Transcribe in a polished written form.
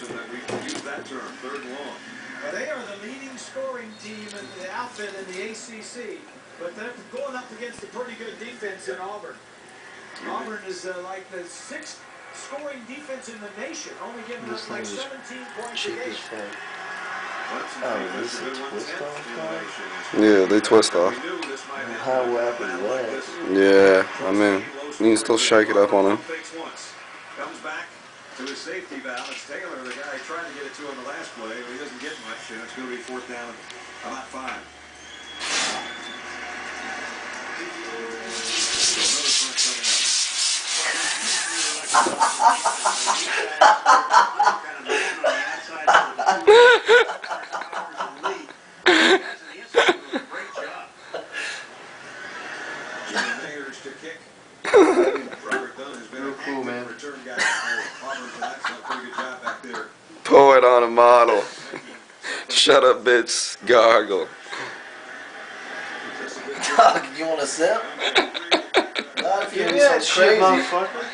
person that we can use that term, third and long. Well, they are the leading scoring team in the outfit in the ACC, but they're going up against a pretty good defense in Auburn. Auburn is like the 6th scoring defense in the nation, only giving up like 17 points a game. Oh, this is twist off? Yeah, they twist off. How whack is that? Yeah, I mean, you can still shake it up on him. Comes back to his safety valve. It's Taylor, the guy trying to get it to him the last play, but he doesn't get much, and it's going to be 4th down, about 5. Cool, man. Poet on a model. Shut up, bitch. Gargle. Dog, you want a sip? Not if you're so crazy. Motherfucker.